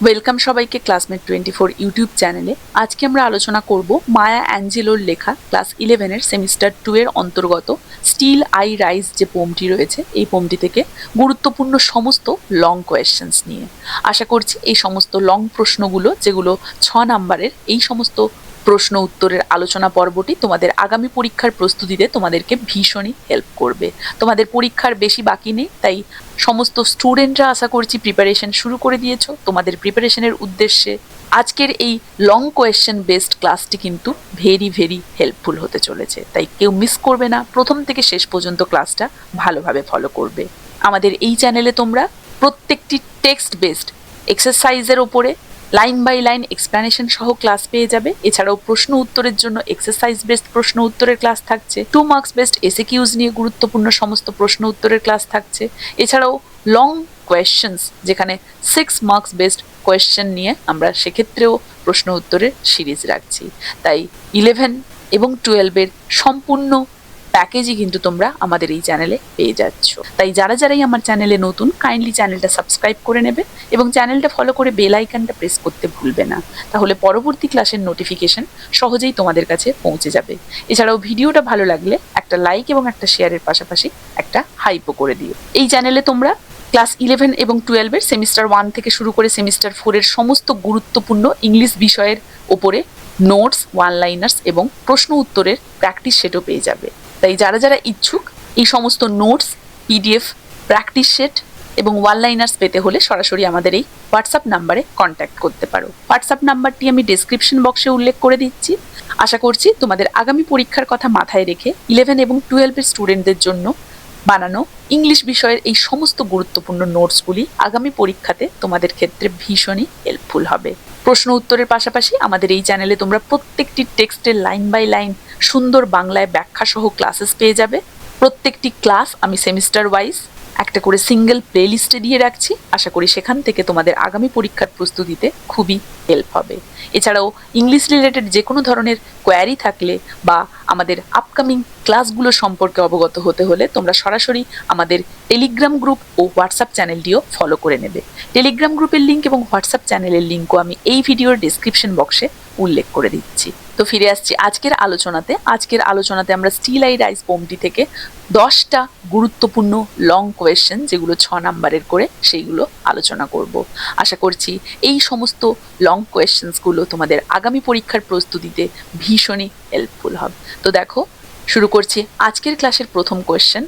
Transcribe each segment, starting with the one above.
Welcome সবাইকে classmate 24 YouTube চ্যানেলে। আজকে আমরা আলোচনা করব মায়া অ্যাঞ্জেলোর লেখা ক্লাস 11-এর সেমিস্টার 2 এর অন্তর্গত স্টিল আই রাইজ যে পোমটি রয়েছে, এই পোমটি থেকে গুরুত্বপূর্ণ সমস্ত লং কোয়েশ্চেন্স নিয়ে। আশা করছি এই সমস্ত লং প্রশ্নগুলো, যেগুলো 6 নাম্বারের, এই সমস্ত প্রশ্ন উত্তরের আলোচনা পর্বটি তোমাদের আগামী পরীক্ষার প্রস্তুতিতে তোমাদেরকে ভীষণই হেল্প করবে। তোমাদের পরীক্ষার বেশি বাকি নেই, তাই সমস্ত স্টুডেন্টরা আশা করছি প্রিপারেশন শুরু করে দিয়েছো। তোমাদের প্রিপারেশনের উদ্দেশ্যে আজকের এই লং কোয়েশ্চেন বেসড ক্লাসটি কিন্তু ভেরি ভেরি হেল্পফুল হতে চলেছে, তাই কেউ মিস করবে না। প্রথম থেকে শেষ পর্যন্ত ক্লাসটা ভালোভাবে ফলো করবে। আমাদের এই চ্যানেলে তোমরা প্রত্যেকটি টেক্সট বেসড এক্সারসাইজের ওপরে লাইন বাই লাইন এক্সপ্লেনেশন সহ ক্লাস পেয়ে যাবে। এছাড়াও প্রশ্ন উত্তরের জন্য এক্সারসাইজ বেসড প্রশ্ন উত্তরের ক্লাস থাকছে। 2 মার্কস বেসড এসএকিউজ নিয়ে গুরুত্বপূর্ণ সমস্ত প্রশ্ন উত্তরের ক্লাস থাকছে। এছাড়াও লং কোয়েশ্চেন্স, যেখানে 6 মার্কস বেসড কোয়েশ্চেন নিয়ে আমরা সেক্ষেত্রেও প্রশ্ন উত্তরের সিরিজ রাখছি। তাই 11 এবং 12-এর সম্পূর্ণ প্যাকেজই কিন্তু তোমরা আমাদের এই চ্যানেলে পেয়ে যাচ্ছ। তাই যারাই আমার চ্যানেলে নতুন, কাইন্ডলি চ্যানেলটা সাবস্ক্রাইব করে নেবে এবং চ্যানেলটা ফলো করে বেল আইকনটা প্রেস করতে ভুলবে না। তাহলে পরবর্তী ক্লাসের নোটিফিকেশন সহজেই তোমাদের কাছে পৌঁছে যাবে। এছাড়াও ভিডিওটা ভালো লাগলে একটা লাইক এবং একটা শেয়ারের পাশাপাশি একটা হাইপও করে দিও। এই চ্যানেলে তোমরা ক্লাস 11 এবং 12-এর সেমিস্টার 1 থেকে শুরু করে সেমিস্টার 4-এর সমস্ত গুরুত্বপূর্ণ ইংলিশ বিষয়ের ওপরে নোটস, ওয়ান লাইনার্স এবং প্রশ্ন উত্তরের প্র্যাকটিস সেটও পেয়ে যাবে। তাই যারা ইচ্ছুক এই সমস্ত নোটস, পিডিএফ, প্র্যাকটিস সেট এবং ওয়ান লাইনার্স পেতে হলে সরাসরি আমাদের এই হোয়াটসঅ্যাপ নাম্বারে কন্ট্যাক্ট করতে পারো। হোয়াটসঅ্যাপ নাম্বারটি আমি ডেসক্রিপশন বক্সে উল্লেখ করে দিচ্ছি। আশা করছি তোমাদের আগামী পরীক্ষার কথা মাথায় রেখে 11 এবং 12-এর স্টুডেন্টদের জন্য বানানো ইংলিশ বিষয়ের এই সমস্ত গুরুত্বপূর্ণ নোটসগুলি আগামী পরীক্ষাতে তোমাদের ক্ষেত্রে ভীষণই হেল্পফুল হবে। প্রশ্ন উত্তরের পাশাপাশি আমাদের এই চ্যানেলে তোমরা প্রত্যেকটি টেক্সটের লাইন বাই লাইন সুন্দর বাংলায় ব্যাখ্যা সহ ক্লাসেস পেয়ে যাবে। প্রত্যেকটি ক্লাস আমি সেমিস্টার ওয়াইজ একটা করে সিঙ্গেল প্লেলিস্টে দিয়ে রাখছি। আশা করি সেখান থেকে তোমাদের আগামী পরীক্ষার প্রস্তুতিতে খুবই হেল্প হবে। এছাড়াও ইংলিশ রিলেটেড যে কোনো ধরনের কোয়ারি থাকলে বা আমাদের আপকামিং ক্লাসগুলো সম্পর্কে অবগত হতে হলে তোমরা সরাসরি আমাদের টেলিগ্রাম গ্রুপ ও হোয়াটসঅ্যাপ চ্যানেলটিও ফলো করে নেবে। টেলিগ্রাম গ্রুপের লিঙ্ক এবং হোয়াটসঅ্যাপ চ্যানেলের লিঙ্কও আমি এই ভিডিওর ডেসক্রিপশন বক্সে উল্লেখ করে দিচ্ছি। তো ফিরে আসছি আজকের আলোচনাতে আমরা স্টিল আই রাইজ পোমটি থেকে 10টা গুরুত্বপূর্ণ লং কোয়েশ্চেন, যেগুলো 6 নাম্বারের করে, সেইগুলো আলোচনা করব। আশা করছি এই সমস্ত লং কোয়েশ্চেন্সগুলো তোমাদের আগামী পরীক্ষার প্রস্তুতিতে ভীষণই হেল্পফুল হবে। তো দেখো, শুরু করছি আজকের ক্লাসের প্রথম কোয়েশ্চেন।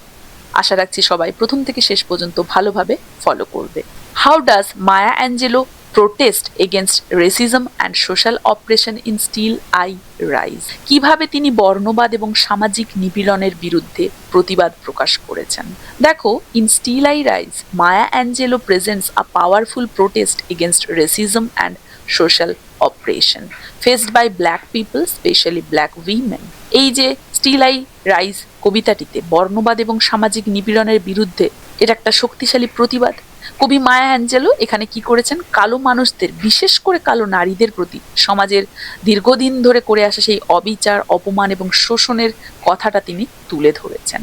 আশা রাখছি সবাই প্রথম থেকে শেষ পর্যন্ত ভালোভাবে ফলো করবে। How does Maya Angelo protest against racism and social oppression in Still I Rise? কিভাবে তিনি বর্ণবাদ এবং সামাজিক নিপীড়নের বিরুদ্ধে প্রতিবাদ প্রকাশ করেছেন? দেখো, in Still I Rise, Maya Angelou presents a powerful protest against racism and social oppression faced by black people, especially black women. এই যে Still I Rise কবিতাটিতে বর্ণবাদ এবং সামাজিক নিপীড়নের বিরুদ্ধে এটা একটা শক্তিশালী প্রতিবাদ। কবি মায়া অ্যাঞ্জেলো এখানে কি করেছেন? কালো মানুষদের, বিশেষ করে কালো নারীদের প্রতি সমাজের দীর্ঘদিন ধরে করে আসা সেই অবিচার, অপমান এবং শোষণের কথাটা তিনি তুলে ধরেছেন।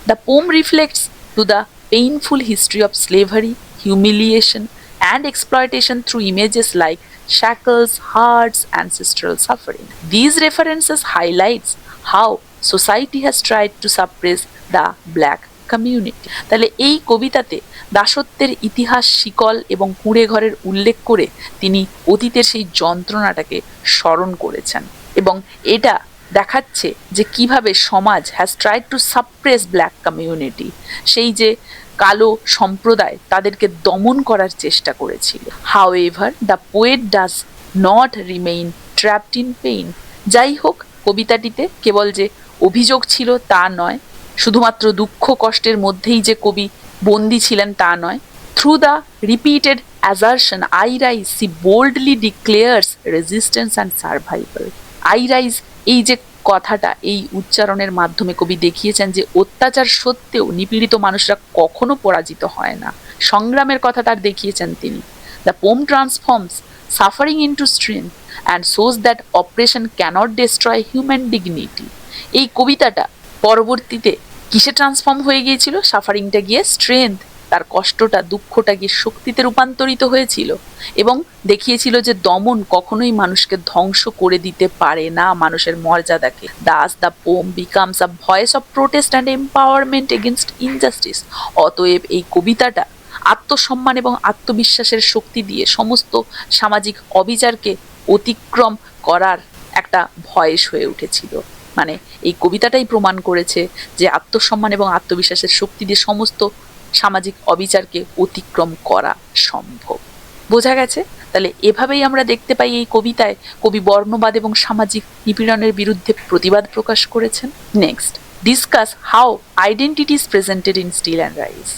The poem reflects to the painful history of slavery, humiliation and exploitation through images like shackles, hearts, ancestral suffering. These references highlights how society has tried to suppress the black community. তাহলে এই কবিতাতে দাসত্বের ইতিহাস, শিকল এবং কুঁড়ে ঘরের উল্লেখ করে তিনি অতীতের সেই যন্ত্রণাটাকে স্মরণ করেছেন এবং এটা দেখাচ্ছে যে কিভাবে সমাজ has tried to suppress black community, সেই যে কালো সম্প্রদায়, তাদেরকে দমন করার চেষ্টা করেছিল। However the poet does not remain trapped in pain. যাই হোক, কবিতাটিতে কেবল যে অভিযোগ ছিল তা নয়, শুধুমাত্র দুঃখ কষ্টের মধ্যেই যে কবি বন্দী ছিলেন তা নয়। Through the repeated assertion I rise she boldly declares resistance and survival. I rise, এই যে কথাটা, এই উচ্চারণের মাধ্যমে কবি দেখিয়েছেন যে অত্যাচার সত্ত্বেও নিপীড়িত মানুষরা কখনো পরাজিত হয় না। সংগ্রামের কথা তার দেখিয়েছেন তিনি। The poem transforms suffering into strength and shows that oppression cannot destroy human dignity. এই কবিতাটা পরবর্তীতে কিসে ট্রান্সফর্ম হয়ে গিয়েছিল? সাফারিংটা গিয়ে স্ট্রেংথ, তার কষ্টটা দুঃখটা গিয়ে শক্তিতে রূপান্তরিত হয়েছিল এবং দেখিয়েছিল যে দমন কখনোই মানুষকে ধ্বংস করে দিতে পারে না মানুষের মর্যাদাকে। Thus the poem becomes a voice of protest and empowerment against injustice. অতএব এই কবিতাটা আত্মসম্মান এবং আত্মবিশ্বাসের শক্তি দিয়ে সমস্ত সামাজিক অবিচারকে অতিক্রম করার একটা ভয়েস হয়ে উঠেছিল। মানে এই কবিতাটাই প্রমাণ করেছে যে আত্মসম্মান এবং আত্মবিশ্বাসের শক্তি দিয়ে সমস্ত সামাজিক অবিচারকে অতিক্রম করা সম্ভব। বোঝা গেছে? তাহলে এভাবেই আমরা দেখতে পাই এই কবিতায় কবি বর্ণবাদ এবং সামাজিক নিপীড়নের বিরুদ্ধে প্রতিবাদ প্রকাশ করেছেন। Next, discuss how identity is presented in still and rise.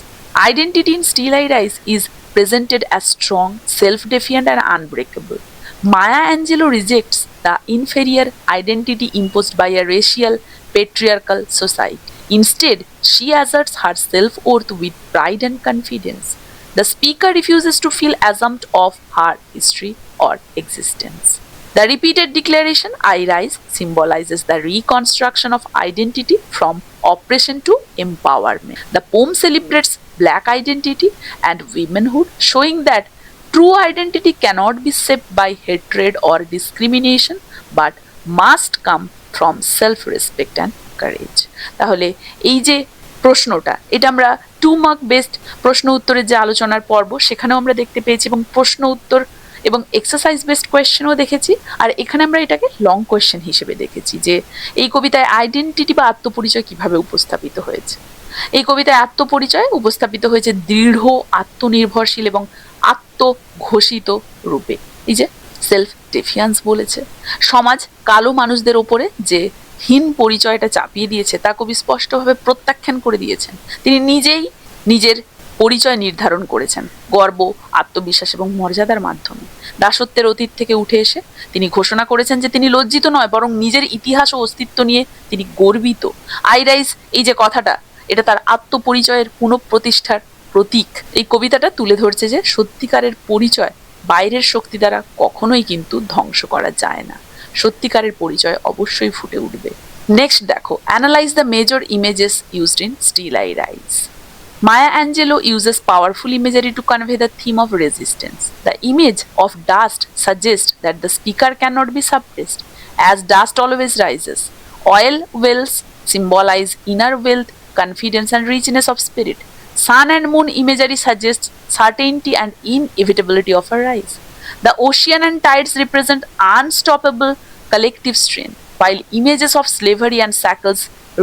Identity in Still I Rise is presented as strong, self-defiant and unbreakable. Maya Angelou rejects the inferior identity imposed by a racial, patriarchal society. Instead, she asserts her self-worth with pride and confidence. The speaker refuses to feel ashamed of her history or existence. The repeated declaration, I rise, symbolizes the reconstruction of identity from oppression to empowerment. The poem celebrates Black identity and womanhood, showing that true identity cannot be shaped by hatred or discrimination, but must come from self-respect and courage. তাহলে এই যে প্রশ্নটা, এটা আমরা 2 mark based প্রশ্ন উত্তরের যে আলোচনার পর্ব সেখানেও আমরা দেখতে পেয়েছি এবং প্রশ্ন উত্তর এবং এক্সারসাইজ বেসড কোয়েশ্চেনও দেখেছি। আর এখানে আমরা এটাকে লং কোয়েশ্চেন হিসেবে দেখেছি যে এই কবিতায় আইডেন্টিটি বা আত্মপরিচয় কিভাবে উপস্থাপিত হয়েছে। এই কবিতায় আত্মপরিচয় উপস্থাপিত হয়েছে দৃঢ়, আত্মনির্ভরশীল এবং আত্মঘোষিত রূপে। এই যে সেলফ ডেফিয়ান্স বলেছে, সমাজ কালো মানুষদের ওপরে যে হীন পরিচয়টা চাপিয়ে দিয়েছে তা কবি স্পষ্টভাবে প্রত্যাখ্যান করে দিয়েছেন। তিনি নিজেই নিজের পরিচয় নির্ধারণ করেছেন গর্ব, আত্মবিশ্বাস এবং মর্যাদার মাধ্যমে। দাসত্বের অতীত থেকে উঠে এসে তিনি ঘোষণা করেছেন যে তিনি লজ্জিত নয়, বরং নিজের ইতিহাস ও অস্তিত্ব নিয়ে তিনি গর্বিত। আই রাইজ, এই যে কথাটা, এটা তার আত্মপরিচয়ের পুনঃপ্রতিষ্ঠার প্রতীক। এই কবিতাটা তুলে ধরছে যে সত্যিকারের পরিচয় বাইরের শক্তি দ্বারা কখনোই কিন্তু ধ্বংস করা যায় না, সত্যিকারের পরিচয় অবশ্যই ফুটে উঠবে। নেক্সট দেখো, analyse the major images used in still I rise. Maya Angelou uses powerful imagery to convey the theme of resistance. The image of dust suggests that the speaker cannot be suppressed, as dust always rises. Oil wells symbolize inner wealth, confidence and richness of spirit. Sun and moon imagery suggests certainty and inevitability of a rise. The ocean and tides represent unstoppable collective strength, while images of slavery and shackles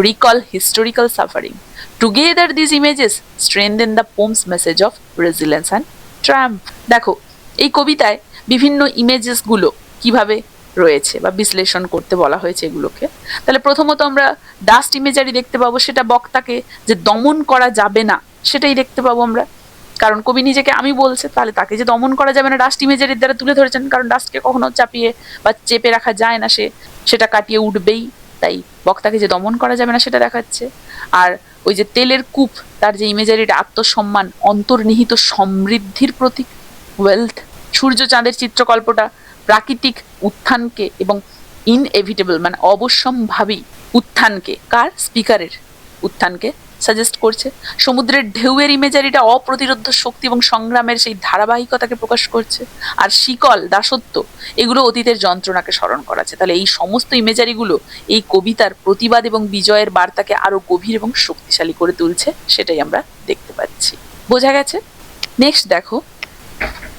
recall historical suffering. Together, these images strengthen the poem's message of resilience and triumph. দেখো, এই কবিতায় বিভিন্ন ইমেজেসগুলো কিভাবে রয়েছে বা বিশ্লেষণ করতে বলা হয়েছে এগুলোকে। তাহলে প্রথমত আমরা ডাস্ট ইমেজারি দেখতে পাবো, সেটা বক্তাকে যে দমন করা যাবে না সেটাই দেখতে পাবো আমরা, কারণ কবি নিজেকে আমি বলছে, তাহলে তাকে যে দমন করা যাবে না ডাস্ট ইমেজারির দ্বারা তুলে ধরেছেন, কারণ ডাস্টকে কখনো চাপিয়ে বা চেপে রাখা যায় না, সেটা কাটিয়ে উঠবেই, তাই বক্তাকে যে দমন করা যাবে না সেটা দেখাচ্ছে। আর ওই যে তেলের কূপ, তার যে ইমেজারিটা আত্মসম্মান, অন্তর্নিহিত সমৃদ্ধির প্রতীক, ওয়েলথ। সূর্য চাঁদের চিত্রকল্পটা প্রাকৃতিক উত্থানকে এবং ইনএভিটেবল মানে অবশ্যম্ভাবী উত্থানকে, কার? স্পিকারের উত্থানকে সাজেস্ট করছে। সমুদ্রের ঢেউয়ের ইমেজারিটা অপ্রতিরোধ্য শক্তি এবং সংগ্রামের সেই ধারাবাহিকতাকে প্রকাশ করছে। আর শিকল, দাসত্ব, এগুলো অতীতের যন্ত্রণাকে স্মরণ করাচ্ছে। তাহলে এই সমস্ত ইমেজারিগুলো এই কবিতার প্রতিবাদ এবং বিজয়ের বার্তাকে আরো গভীর এবং শক্তিশালী করে তুলছে, সেটাই আমরা দেখতে পাচ্ছি। বোঝা গেছে? নেক্সট দেখো,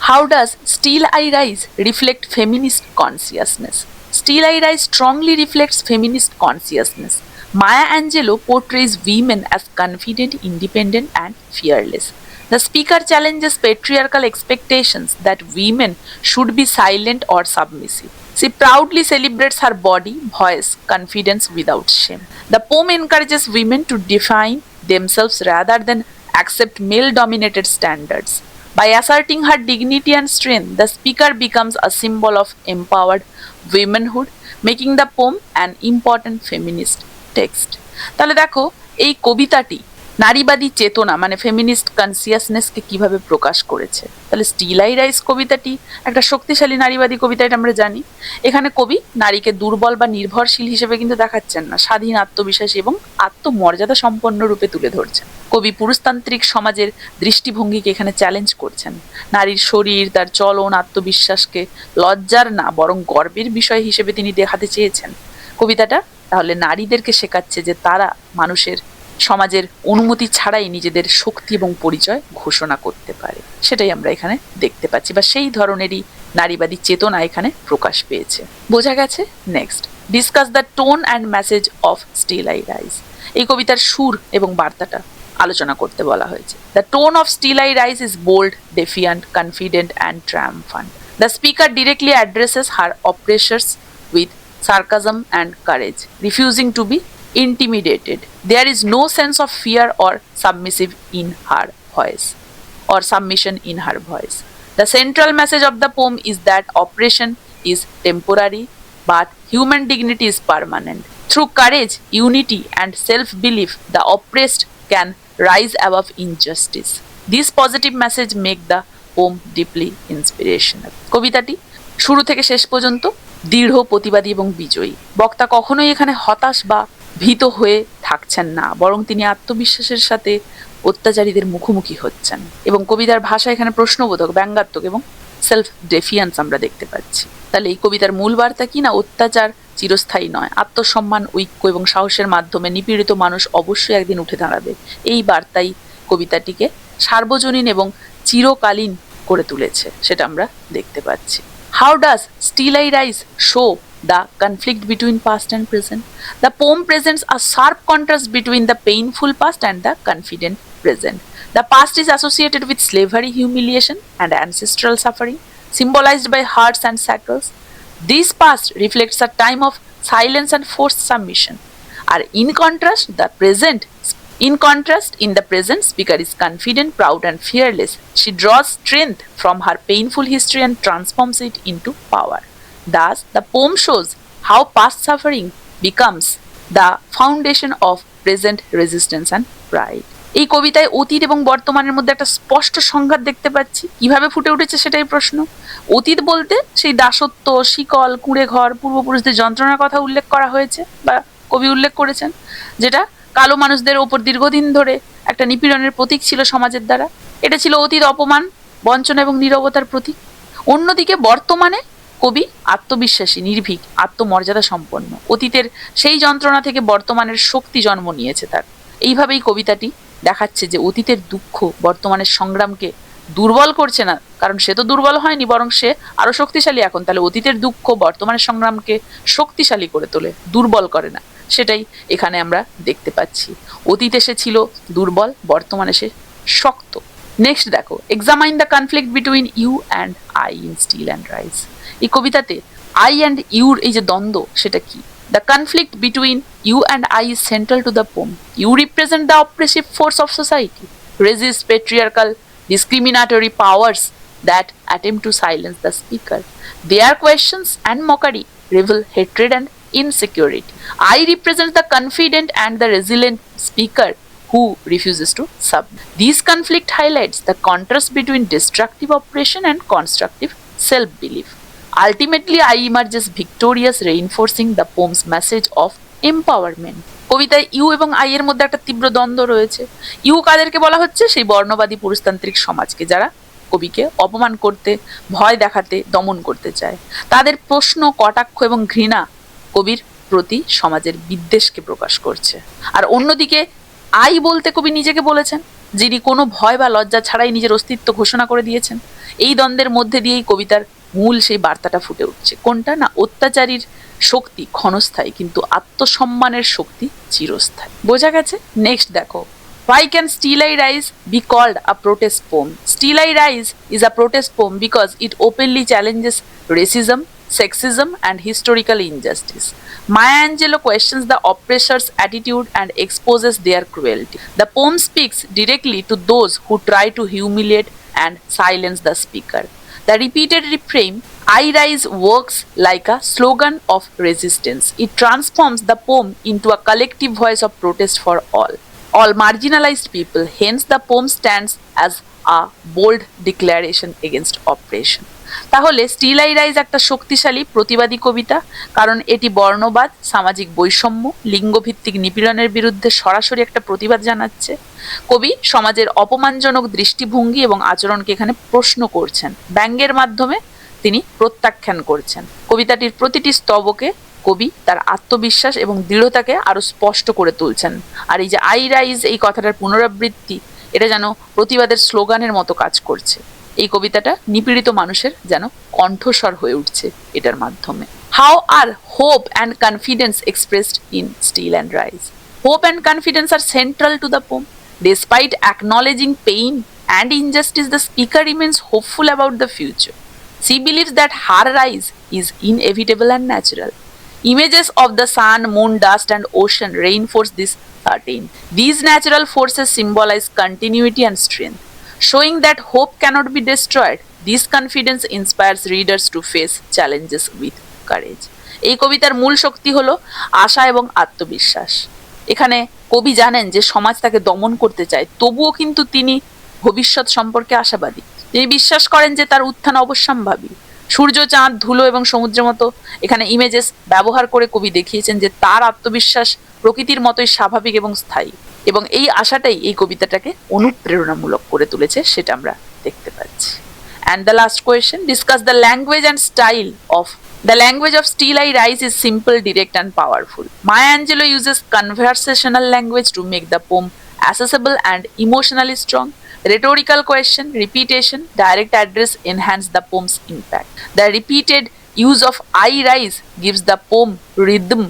how does Still I Rise reflect feminist consciousness? Still I Rise strongly reflects feminist consciousness. Maya Angelou portrays women as confident, independent, and fearless. The speaker challenges patriarchal expectations that women should be silent or submissive. She proudly celebrates her body, voice, confidence without shame. The poem encourages women to define themselves rather than accept male-dominated standards. By asserting her dignity and strength, the speaker becomes a symbol of empowered womanhood, making the poem an important feminist text. তাহলে দেখো, এই কবিতাটি নারীবাদী চেতনা মানে feminist কনসিয়াসনেসকে কিভাবে প্রকাশ করেছে। তাহলে স্টিল আই রাইজ কবিতাটি একটা শক্তিশালী নারীবাদী কবিতা, এটা আমরা জানি। এখানে কবি নারীকে দুর্বল বা নির্ভরশীল হিসেবে কিন্তু দেখাচ্ছেন না, স্বাধীন, আত্মবিশ্বাসী এবং আত্মমর্যাদা সম্পন্ন রূপে তুলে ধরছেন। কবি পুরুষতান্ত্রিক সমাজের দৃষ্টিভঙ্গিকে এখানে চ্যালেঞ্জ করছেন। নারীর শরীর, তার চলন, আত্মবিশ্বাসকে লজ্জার না বরং গর্বের বিষয় হিসেবে তিনি দেখাতে চেয়েছেন। কবিতাটা তাহলে নারীদেরকে শেখাচ্ছে যে তারা মানুষের, সমাজের অনুমতি ছাড়াই নিজেদের শক্তি এবং পরিচয় ঘোষণা করতে পারে। সেটাই আমরা এখানে দেখতে পাচ্ছি, বা সেই ধরনেরই নারীবাদী চেতনা এখানে প্রকাশ পেয়েছে। বোঝা গেছে। Next, discuss the tone and message of Still I rise. এই কবিতার সুর এবং বার্তাটা আলোচনা করতে বলা হয়েছে। The tone of Still I Rise is bold, defiant, confident and triumphant. The speaker directly addresses her oppressors with sarcasm and courage, refusing to be intimidated. There is no sense of fear or submissive in her voice, or submission in her voice. The central message of the poem is that oppression is temporary, but human dignity is permanent. Through courage, unity, and self-belief, the oppressed can rise above injustice. This positive message make the poem deeply inspirational. কবিতাটি শুরু থেকে শেষ পর্যন্ত দৃঢ়, প্রতিবাদী এবং বিজয়ী। বক্তা কখনোই এখানে হতাশ বা ভীত হয়ে থাকছেন না, বরং তিনি আত্মবিশ্বাসের সাথে অত্যাচারীদের মুখোমুখি হচ্ছেন। এবং কবিতার ভাষা এখানে প্রশ্নবোধক, ব্যঙ্গাত্মক এবং সেলফ ডেফিয়ান্স আমরা দেখতে পাচ্ছি। তাহলে এই কবিতার মূল বার্তা কি না, অত্যাচার চিরস্থায়ী নয়, আত্মসম্মান, ঐক্য এবং সাহসের মাধ্যমে নিপীড়িত মানুষ অবশ্যই একদিন উঠে দাঁড়াবে। এই বার্তাই কবিতাটিকে সার্বজনীন এবং চিরকালীন করে তুলেছে, সেটা আমরা দেখতে পাচ্ছি। How does Still I Rise show the conflict between past and present? The poem presents a sharp contrast between the painful past and the confident present. The past is associated with slavery, humiliation, and ancestral suffering, symbolized by hearts and shackles. This past reflects a time of silence and forced submission. And in the present, speaker is confident, proud, and fearless. She draws strength from her painful history and transforms it into power. Thus, the poem shows how past suffering becomes the foundation of present resistance and pride. এই কবিতায় অতীত এবং বর্তমানের মধ্যে একটা স্পষ্ট সংঘাত দেখতে পাচ্ছি। কিভাবে ফুটে উঠেছে সেটাই প্রশ্ন। অতীত বলতে সেই দাসত্ব, শিকল, কুঁড়ে ঘর, পূর্বপুরুষদের যন্ত্রণার কথা উল্লেখ করা হয়েছে বা কবি উল্লেখ করেছেন, যেটা কালো মানুষদের ওপর দীর্ঘদিন ধরে একটা নিপীড়নের প্রতীক ছিল সমাজের দ্বারা। এটা ছিল অতীত অপমান, বঞ্চনা এবং নীরবতার প্রতীক। অন্যদিকে বর্তমানে কবি আত্মবিশ্বাসী, নির্ভীক, আত্মমর্যাদা সম্পন্ন। অতীতের সেই যন্ত্রণা থেকে বর্তমানের শক্তি জন্ম নিয়েছে তার। এইভাবেই কবিতাটি দেখাচ্ছে যে অতীতের দুঃখ বর্তমানের সংগ্রামকে দুর্বল করছে না, কারণ সে তো দুর্বল হয়নি, বরং সে আরো শক্তিশালী এখন। তাহলে অতীতের দুঃখ বর্তমানের সংগ্রামকে শক্তিশালী করে তোলে, দুর্বল করে না। সেটাই এখানে আমরা দেখতে পাচ্ছি। অতীতে সে ছিল দুর্বল, বর্তমানে সে শক্ত। নেক্সট দেখো, examine the conflict between you and I in still and rise. এই কবিতাতে আই অ্যান্ড ইউর এই যে দ্বন্দ্ব, সেটা কি? The conflict between you and I is central to the poem. You represent the oppressive force of society, resist patriarchal, discriminatory powers that attempt to silence the speaker. Their questions and mockery reveal hatred and insecurity. I represent the confident and the resilient speaker who refuses to submit. This conflict highlights the contrast between destructive oppression and constructive self-belief. Ultimately, I emerges victorious, reinforcing the poem's message of empowerment. কবিতায় you এবং I এর মধ্যে একটা তীব্র দ্বন্দ্ব রয়েছে। You কাদেরকে বলা হচ্ছে? সেই বর্ণবাদী পুরুষতান্ত্রিক সমাজকে, যারা কবিকে অপমান করতে, ভয় দেখাতে, দমন করতে চায়। তাদের প্রশ্ন, কটাক্ষ এবং ঘৃণা কবির প্রতি সমাজের বিদ্বেষকে প্রকাশ করছে। আর অন্যদিকে আই বলতে কবি নিজেকে বলেছেন, যিনি কোনো ভয় বা লজ্জা ছাড়াই নিজের অস্তিত্ব ঘোষণা করে দিয়েছেন। এই দ্বন্দ্বের মধ্যে দিয়েই কবিতার মূল সেই বার্তাটা ফুটে উঠছে। কোনটা না, অত্যাচারীর শক্তি ক্ষণস্থায়ী, কিন্তু আত্মসম্মানের শক্তি চিরস্থায়ী। বোঝা গেছে? নেক্সট দেখো, why can Still I Rise be called a protest poem? Still I Rise is a protest poem because it openly challenges racism, sexism, and historical injustice. Maya Angelou questions the oppressor's attitude and exposes their cruelty. The poem speaks directly to those who try to humiliate and silence the speaker. The repeated refrain, I rise, works like a slogan of resistance. It transforms the poem into a collective voice of protest for all. all marginalized people. Hence, the poem stands as a bold declaration against oppression. তাহলে still I rise একটা শক্তিশালী প্রতিবাদী কবিতা, কারণ এটি বর্ণবাদ, সামাজিক বৈষম্য, লিঙ্গভিত্তিক নিপীড়নের বিরুদ্ধে সরাসরি একটা প্রতিবাদ জানাচ্ছে। কবি সমাজের অপমানজনক দৃষ্টিভঙ্গি এবং আচরণকে এখানে প্রশ্ন করছেন, ব্যঙ্গের মাধ্যমে তিনি প্রত্যাখ্যান করছেন। কবিতাটির প্রতিটি স্তবকে কবি তার আত্মবিশ্বাস এবং দৃঢ়তাকে আরো স্পষ্ট করে তুলছেন। আর এই যে আই রাইজ এই কথাটার পুনরাবৃত্তি, এটা যেন প্রতিবাদের স্লোগানের মতো কাজ করছে। এই কবিতাটা নিপীড়িত মানুষের যেন কণ্ঠস্বর হয়ে উঠছে এটার মাধ্যমে। How are hope and confidence expressed in still and rise? Hope and confidence are central to the poem. Despite acknowledging pain and injustice, the speaker remains hopeful about the future. She believes that her rise is inevitable and natural. Images of the sun, moon, dust, and ocean reinforce this certainty. These natural forces symbolize continuity and strength, showing that hope cannot be destroyed. This confidence inspires readers to face challenges with courage. এই কবিতার মূল শক্তি হলো আশা এবং আত্মবিশ্বাস। এখানে কবি জানেন যে সমাজ তাকে দমন করতে চায়, তবুও কিন্তু তিনি ভবিষ্যৎ সম্পর্কে আশাবাদী। তিনি বিশ্বাস করেন যে তার উত্থান অবশ্যম্ভাবী। সূর্য, চাঁদ, ধুলো এবং সমুদ্রের মতো এখানে ইমেজেস ব্যবহার করে কবি দেখিয়েছেন যে তার আত্মবিশ্বাস প্রকৃতির মতোই স্বাভাবিক এবং স্থায়ী, এবং এই আশাটাই এই কবিতাটাকে অনুপ্রেরণামূলক করে তুলেছে, সেটা আমরা দেখতে পাচ্ছি। And the last question, discuss the language and style of the language of Still I Rise is simple, direct, and powerful. Maya Angelou uses conversational language to make the poem accessible and emotionally strong. Rhetorical question, repetition, direct address enhance the poem's impact. The repeated use of I rise gives the poem rhythm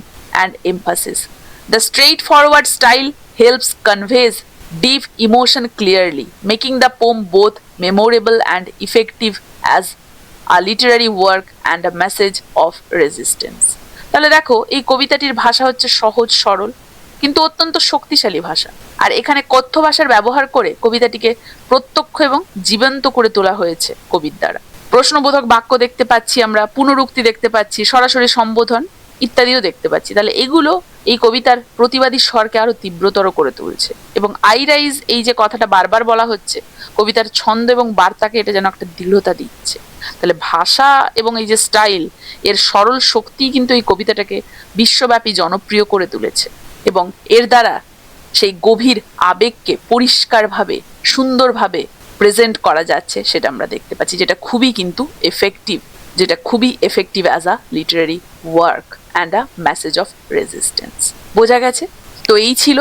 and emphasis. The straightforward style helps conveys deep emotion clearly, making the poem both memorable and effective as a literary work and a message of resistance. তাহলে দেখো, এই কবিতাটির ভাষা হচ্ছে সহজ সরল কিন্তু অত্যন্ত শক্তিশালী ভাষা, আর এখানে কথ্য ভাষার ব্যবহার করে কবিতাটিকে প্রত্যক্ষ এবং জীবন্ত করে তোলা হয়েছে কবির দ্বারা। প্রশ্নবোধক বাক্য দেখতে পাচ্ছি আমরা, পুনরুক্তি দেখতে পাচ্ছি, সরাসরি সম্বোধন ইত্যাদিও দেখতে পাচ্ছি। তাহলে এগুলো এই কবিতার প্রতিবাদী স্বরকে আরো তীব্রতর করে তুলছে। এবং আই রাইজ এই যে কথাটা বারবার বলা হচ্ছে, কবিতার ছন্দ এবং বার্তাকে এটা যেন একটা দৃঢ়তা দিচ্ছে। তাহলে ভাষা এবং এই যে স্টাইল, এর সরল শক্তি কিন্তু এই কবিতাটাকে বিশ্বব্যাপী জনপ্রিয় করে তুলেছে, এবং এর দ্বারা সেই গভীর আবেগকে পরিষ্কারভাবে সুন্দরভাবে প্রেজেন্ট করা যাচ্ছে, সেটা আমরা দেখতে পাচ্ছি, যেটা খুবই কিন্তু effective as a Literary work and a message of resistance. বোঝা গেছে? তো এই ছিল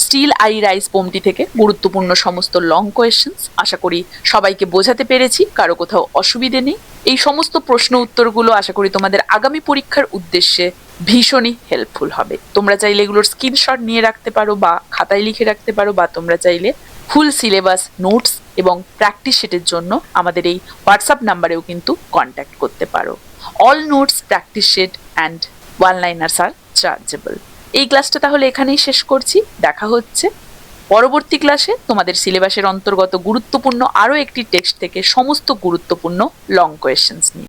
স্টিল আই রাইজ পোমটি থেকে গুরুত্বপূর্ণ সমস্ত লং কোয়েশ্চেন্স। আশা করি সবাইকে বোঝাতে পেরেছি, কারো কোথাও অসুবিধে নেই। এই সমস্ত প্রশ্ন উত্তরগুলো আশা করি তোমাদের আগামী পরীক্ষার উদ্দেশ্যে ভীষণই হেল্পফুল হবে। তোমরা চাইলে এগুলোর স্ক্রিনশট নিয়ে রাখতে পারো বা খাতায় লিখে রাখতে পারো, বা তোমরা চাইলে ফুল সিলেবাস, নোটস এবং প্র্যাকটিস শিটের জন্য আমাদের এই হোয়াটসঅ্যাপ নাম্বারেও কিন্তু কন্ট্যাক্ট করতে পারো। All notes, practice sheet and one liners are chargeable. এই ক্লাসটা তাহলে এখানেই শেষ করছি। দেখা হচ্ছে পরবর্তী ক্লাসে তোমাদের সিলেবাসের অন্তর্গত গুরুত্বপূর্ণ আরও একটি টেক্সট থেকে সমস্ত গুরুত্বপূর্ণ লং কোয়েশ্চেন্স নিয়ে।